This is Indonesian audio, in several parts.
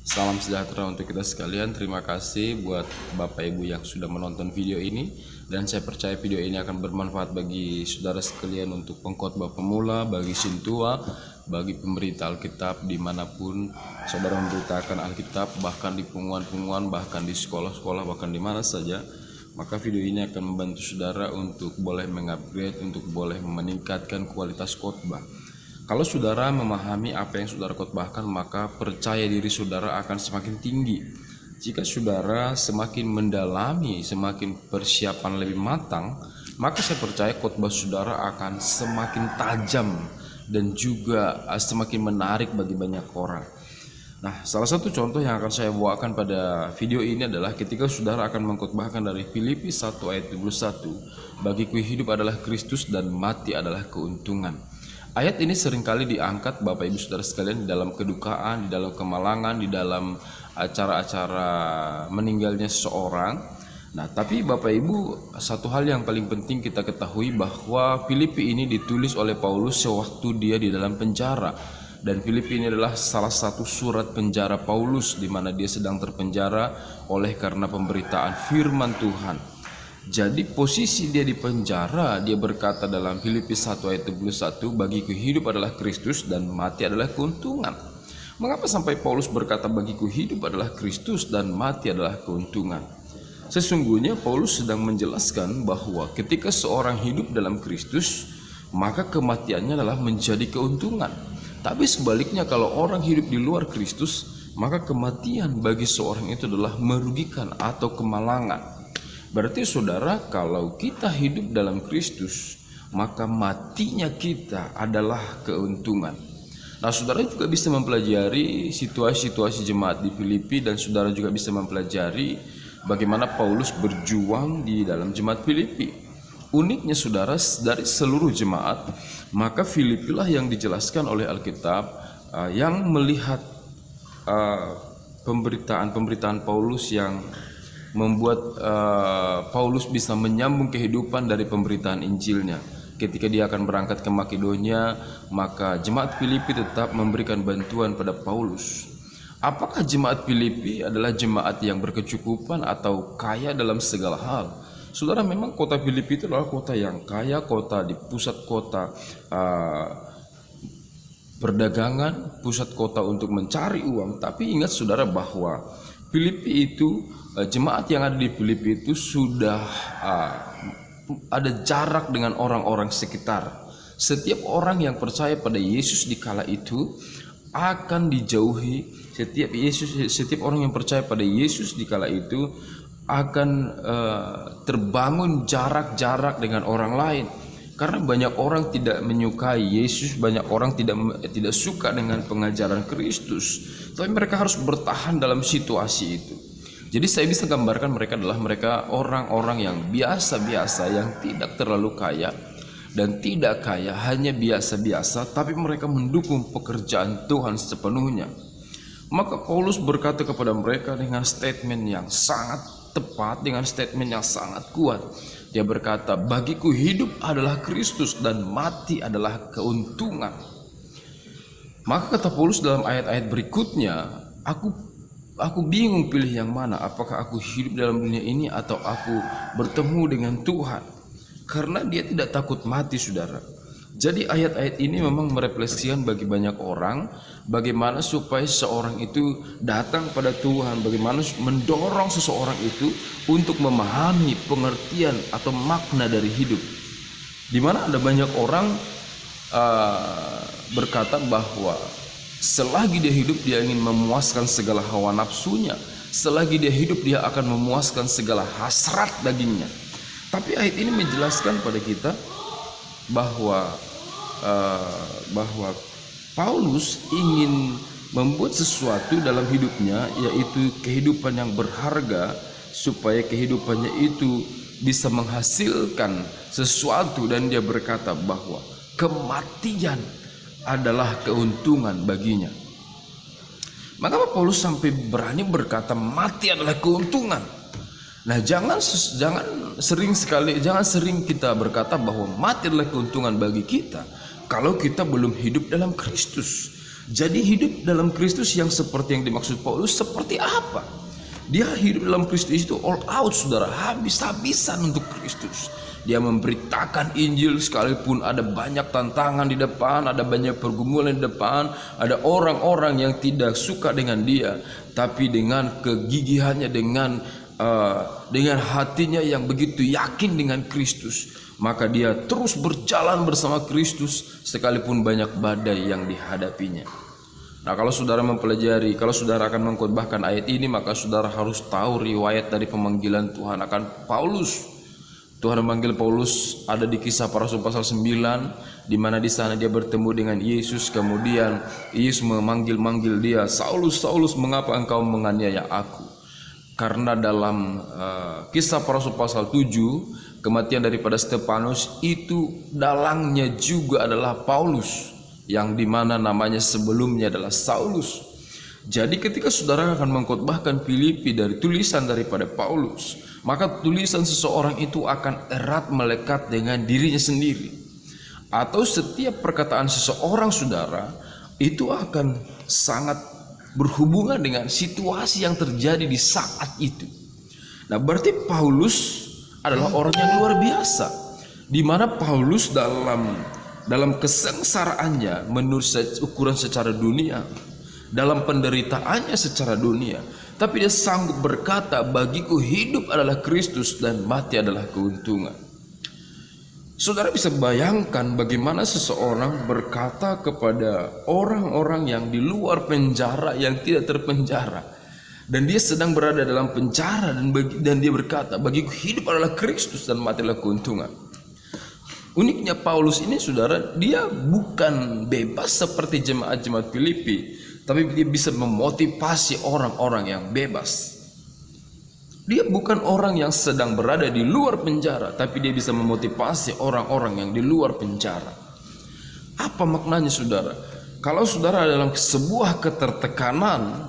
Salam sejahtera untuk kita sekalian. Terima kasih buat Bapak Ibu yang sudah menonton video ini, dan saya percaya video ini akan bermanfaat bagi saudara sekalian untuk pengkhotbah pemula, bagi sintua, bagi pemberita Alkitab dimanapun saudara memberitakan Alkitab, bahkan di pengumuman-pengumuman, bahkan di sekolah-sekolah, bahkan di mana saja. Maka video ini akan membantu saudara untuk boleh mengupgrade, untuk boleh meningkatkan kualitas khotbah. Kalau saudara memahami apa yang saudara khotbahkan, maka percaya diri saudara akan semakin tinggi. Jika saudara semakin mendalami, semakin persiapan lebih matang, maka saya percaya khotbah saudara akan semakin tajam dan juga semakin menarik bagi banyak orang. Nah, salah satu contoh yang akan saya bawakan pada video ini adalah ketika saudara akan mengkhotbahkan dari Filipi 1 ayat 21, bagiku hidup adalah Kristus dan mati adalah keuntungan. Ayat ini seringkali diangkat Bapak Ibu Saudara sekalian di dalam kedukaan, di dalam kemalangan, di dalam acara-acara meninggalnya seseorang. Nah, tapi Bapak Ibu, satu hal yang paling penting kita ketahui bahwa Filipi ini ditulis oleh Paulus sewaktu dia di dalam penjara. Dan Filipi ini adalah salah satu surat penjara Paulus di mana dia sedang terpenjara oleh karena pemberitaan firman Tuhan. Jadi posisi dia di penjara, dia berkata dalam Filipi 1 ayat 21, bagiku hidup adalah Kristus dan mati adalah keuntungan. Mengapa sampai Paulus berkata bagiku hidup adalah Kristus dan mati adalah keuntungan? Sesungguhnya Paulus sedang menjelaskan bahwa ketika seorang hidup dalam Kristus, maka kematiannya adalah menjadi keuntungan. Tapi sebaliknya kalau orang hidup di luar Kristus, maka kematian bagi seorang itu adalah merugikan atau kemalangan. Berarti saudara, kalau kita hidup dalam Kristus, maka matinya kita adalah keuntungan. Nah, saudara juga bisa mempelajari situasi-situasi jemaat di Filipi, dan saudara juga bisa mempelajari bagaimana Paulus berjuang di dalam jemaat Filipi. Uniknya saudara, dari seluruh jemaat, maka Filipi lah yang dijelaskan oleh Alkitab yang melihat pemberitaan Paulus yang membuat Paulus bisa menyambung kehidupan dari pemberitaan Injilnya. Ketika dia akan berangkat ke Makedonia, maka jemaat Filipi tetap memberikan bantuan pada Paulus. Apakah jemaat Filipi adalah jemaat yang berkecukupan atau kaya dalam segala hal? Saudara, memang kota Filipi itu adalah kota yang kaya, kota di pusat kota perdagangan, pusat kota untuk mencari uang. Tapi ingat saudara bahwa Filipi itu, jemaat yang ada di Filipi itu sudah ada jarak dengan orang-orang sekitar. Setiap orang yang percaya pada Yesus di kala itu akan dijauhi. Setiap orang yang percaya pada Yesus di kala itu akan terbangun jarak-jarak dengan orang lain. Karena banyak orang tidak menyukai Yesus, banyak orang tidak suka dengan pengajaran Kristus, tapi mereka harus bertahan dalam situasi itu. Jadi saya bisa gambarkan mereka adalah orang-orang yang biasa-biasa, yang tidak terlalu kaya dan tidak kaya, hanya biasa-biasa, tapi mereka mendukung pekerjaan Tuhan sepenuhnya. Maka Paulus berkata kepada mereka dengan statement yang sangat tepat, dengan statement yang sangat kuat. Dia berkata, bagiku hidup adalah Kristus dan mati adalah keuntungan. Maka kata Paulus dalam ayat-ayat berikutnya, aku bingung pilih yang mana, apakah aku hidup dalam dunia ini atau aku bertemu dengan Tuhan. Karena dia tidak takut mati, saudara. Jadi ayat-ayat ini memang merefleksikan bagi banyak orang bagaimana supaya seorang itu datang pada Tuhan, bagaimana mendorong seseorang itu untuk memahami pengertian atau makna dari hidup. Dimana ada banyak orang berkata bahwa selagi dia hidup dia ingin memuaskan segala hawa nafsunya, selagi dia hidup dia akan memuaskan segala hasrat dagingnya. Tapi ayat ini menjelaskan pada kita bahwa Paulus ingin membuat sesuatu dalam hidupnya, yaitu kehidupan yang berharga, supaya kehidupannya itu bisa menghasilkan sesuatu. Dan dia berkata bahwa kematian adalah keuntungan baginya. Maka Paulus sampai berani berkata mati adalah keuntungan. Nah, jangan sering kita berkata bahwa mati adalah keuntungan bagi kita kalau kita belum hidup dalam Kristus. Jadi hidup dalam Kristus yang seperti yang dimaksud Paulus seperti apa? Dia hidup dalam Kristus itu all out, saudara, habis-habisan untuk Kristus. Dia memberitakan Injil sekalipun ada banyak tantangan di depan, ada banyak pergumulan di depan, ada orang-orang yang tidak suka dengan dia, tapi dengan kegigihannya, dengan hatinya yang begitu yakin dengan Kristus, maka dia terus berjalan bersama Kristus sekalipun banyak badai yang dihadapinya. Nah, kalau saudara mempelajari, kalau saudara akan mengkhotbahkan ayat ini, maka saudara harus tahu riwayat dari pemanggilan Tuhan akan Paulus. Tuhan memanggil Paulus ada di Kisah Para Rasul pasal 9, di mana di sana dia bertemu dengan Yesus. Kemudian Yesus memanggil dia, "Saulus, Saulus, mengapa engkau menganiaya aku?" Karena dalam Kisah Para Rasul pasal 7, kematian daripada Stefanus itu dalangnya juga adalah Paulus, yang dimana namanya sebelumnya adalah Saulus. Jadi ketika saudara akan mengkhotbahkan Filipi dari tulisan daripada Paulus, maka tulisan seseorang itu akan erat melekat dengan dirinya sendiri. Atau setiap perkataan seseorang, saudara, itu akan sangat berhubungan dengan situasi yang terjadi di saat itu. Nah, berarti Paulus adalah orang yang luar biasa, di mana Paulus dalam kesengsaraannya menurut ukuran secara dunia, dalam penderitaannya secara dunia, tapi dia sanggup berkata, "Bagiku hidup adalah Kristus dan mati adalah keuntungan." Saudara bisa bayangkan bagaimana seseorang berkata kepada orang-orang yang di luar penjara, yang tidak terpenjara, dan dia sedang berada dalam penjara, dan dia berkata, "Bagiku hidup adalah Kristus dan mati adalah keuntungan." Uniknya Paulus ini, saudara, dia bukan bebas seperti jemaat-jemaat Filipi, tapi dia bisa memotivasi orang-orang yang bebas. Dia bukan orang yang sedang berada di luar penjara, tapi dia bisa memotivasi orang-orang yang di luar penjara. Apa maknanya, saudara? Kalau saudara dalam sebuah ketertekanan,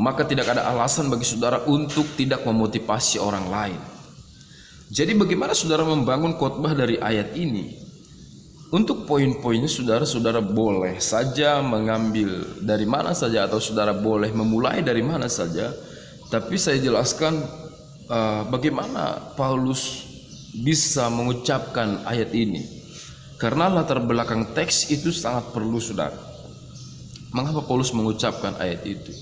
maka tidak ada alasan bagi saudara untuk tidak memotivasi orang lain. Jadi bagaimana saudara membangun khotbah dari ayat ini? Untuk poin-poinnya, saudara boleh saja mengambil dari mana saja, atau saudara boleh memulai dari mana saja. Tapi saya jelaskan bagaimana Paulus bisa mengucapkan ayat ini, karena latar belakang teks itu sangat perlu, saudara. Mengapa Paulus mengucapkan ayat itu?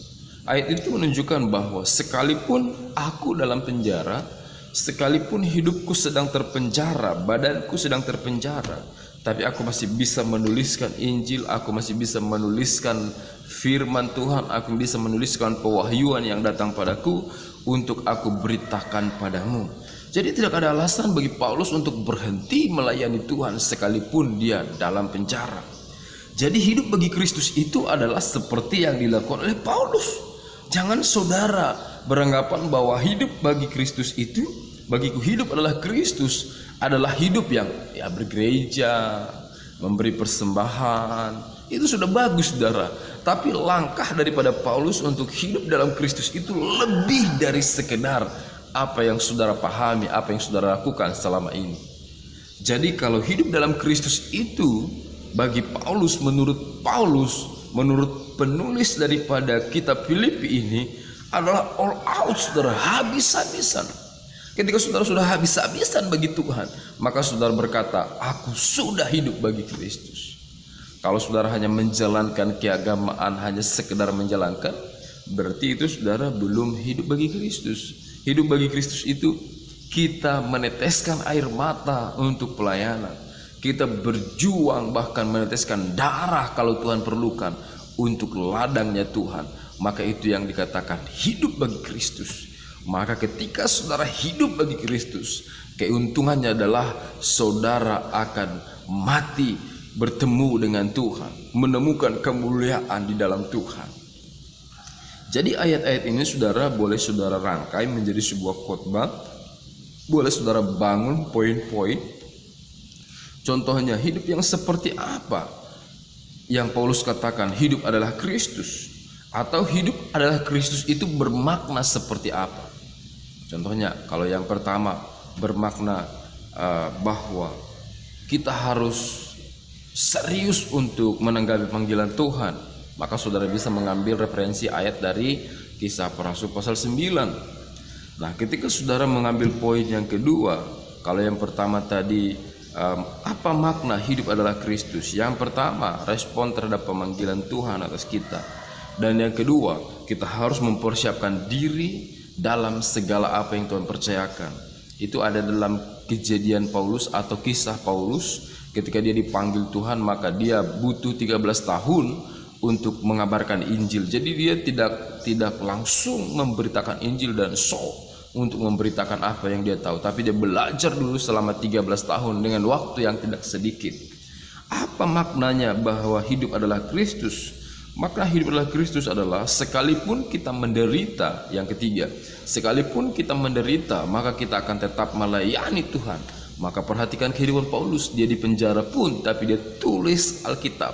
Ayat itu menunjukkan bahwa sekalipun aku dalam penjara, sekalipun hidupku sedang terpenjara, badanku sedang terpenjara, tapi aku masih bisa menuliskan Injil, aku masih bisa menuliskan firman Tuhan, aku bisa menuliskan pewahyuan yang datang padaku untuk aku beritakan padamu. Jadi tidak ada alasan bagi Paulus untuk berhenti melayani Tuhan sekalipun dia dalam penjara. Jadi hidup bagi Kristus itu adalah seperti yang dilakukan oleh Paulus. Jangan saudara beranggapan bahwa hidup bagi Kristus itu, bagiku hidup adalah Kristus, adalah hidup yang bergereja, memberi persembahan. Itu sudah bagus, saudara. Tapi langkah daripada Paulus untuk hidup dalam Kristus itu lebih dari sekedar apa yang saudara pahami, apa yang saudara lakukan selama ini. Jadi kalau hidup dalam Kristus itu bagi Paulus, menurut penulis daripada kitab Filipi ini, adalah all out, saudara, habis-habisan. Ketika saudara sudah habis-habisan bagi Tuhan, maka saudara berkata, "Aku sudah hidup bagi Kristus." Kalau saudara hanya menjalankan keagamaan, hanya sekedar menjalankan, berarti itu saudara belum hidup bagi Kristus. Hidup bagi Kristus itu kita meneteskan air mata untuk pelayanan, kita berjuang, bahkan meneteskan darah kalau Tuhan perlukan untuk ladangnya Tuhan. Maka itu yang dikatakan hidup bagi Kristus. Maka ketika saudara hidup bagi Kristus, keuntungannya adalah saudara akan mati bertemu dengan Tuhan, menemukan kemuliaan di dalam Tuhan. Jadi ayat-ayat ini saudara boleh saudara rangkai menjadi sebuah khotbah, boleh saudara bangun poin-poin. Contohnya, hidup yang seperti apa yang Paulus katakan hidup adalah Kristus, atau hidup adalah Kristus itu bermakna seperti apa? Contohnya, kalau yang pertama bermakna bahwa kita harus serius untuk menanggapi panggilan Tuhan. maka saudara bisa mengambil referensi ayat dari Kisah Para Rasul pasal 9. Nah, ketika saudara mengambil poin yang kedua, kalau yang pertama tadi apa makna hidup adalah Kristus? Yang pertama, respon terhadap pemanggilan Tuhan atas kita. Dan yang kedua, kita harus mempersiapkan diri dalam segala apa yang Tuhan percayakan. Itu ada dalam kejadian Paulus atau kisah Paulus. Ketika dia dipanggil Tuhan, maka dia butuh 13 tahun untuk mengabarkan Injil. Jadi dia tidak langsung memberitakan Injil dan untuk memberitakan apa yang dia tahu, tapi dia belajar dulu selama 13 tahun dengan waktu yang tidak sedikit. Apa maknanya bahwa hidup adalah Kristus? Makna hidup adalah Kristus adalah sekalipun kita menderita. Yang ketiga, sekalipun kita menderita, maka kita akan tetap melayani Tuhan. Maka perhatikan kehidupan Paulus, dia di penjara pun tapi dia tulis Alkitab.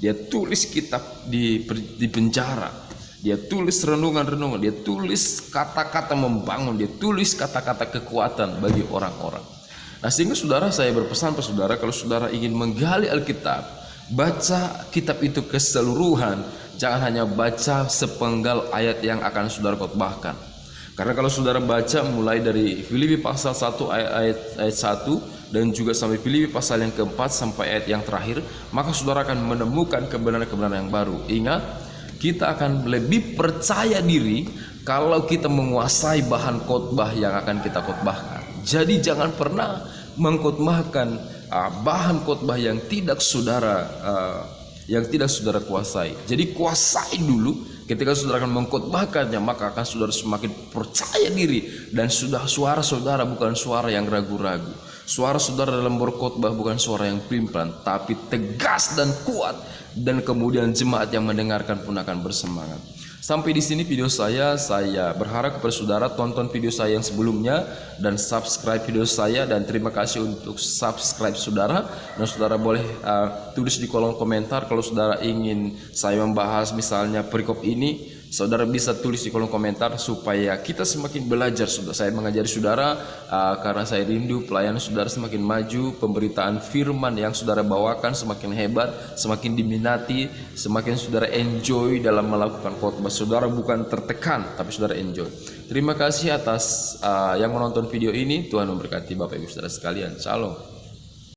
Dia tulis kitab di penjara. Dia tulis renungan-renungan, dia tulis kata-kata membangun, dia tulis kata-kata kekuatan bagi orang-orang. Nah, sehingga saudara, saya berpesan pada saudara, kalau saudara ingin menggali Alkitab, baca kitab itu keseluruhan, jangan hanya baca sepenggal ayat yang akan saudara khotbahkan. Karena kalau saudara baca mulai dari Filipi pasal 1 ayat 1 dan juga sampai Filipi pasal yang keempat sampai ayat yang terakhir, maka saudara akan menemukan kebenaran-kebenaran yang baru. Ingat, kita akan lebih percaya diri kalau kita menguasai bahan khotbah yang akan kita khotbahkan. Jadi jangan pernah mengkhotbahkan bahan khotbah yang tidak saudara kuasai. Jadi kuasai dulu. Ketika saudara akan mengkhotbahkannya, maka akan saudara semakin percaya diri, dan suara saudara bukan suara yang ragu-ragu. Suara saudara dalam berkhotbah bukan suara yang pelin-pelan, tapi tegas dan kuat, dan kemudian jemaat yang mendengarkan pun akan bersemangat. Sampai di sini video saya berharap kepada saudara tonton video saya yang sebelumnya dan subscribe video saya, dan terima kasih untuk subscribe saudara. Dan saudara boleh tulis di kolom komentar kalau saudara ingin saya membahas misalnya perikop ini. Saudara bisa tulis di kolom komentar supaya kita semakin belajar. Saya mengajari saudara karena saya rindu pelayanan saudara semakin maju, pemberitaan firman yang saudara bawakan semakin hebat, semakin diminati, semakin saudara enjoy dalam melakukan khotbah. Saudara bukan tertekan, tapi saudara enjoy. Terima kasih atas yang menonton video ini. Tuhan memberkati Bapak Ibu saudara sekalian. Shalom.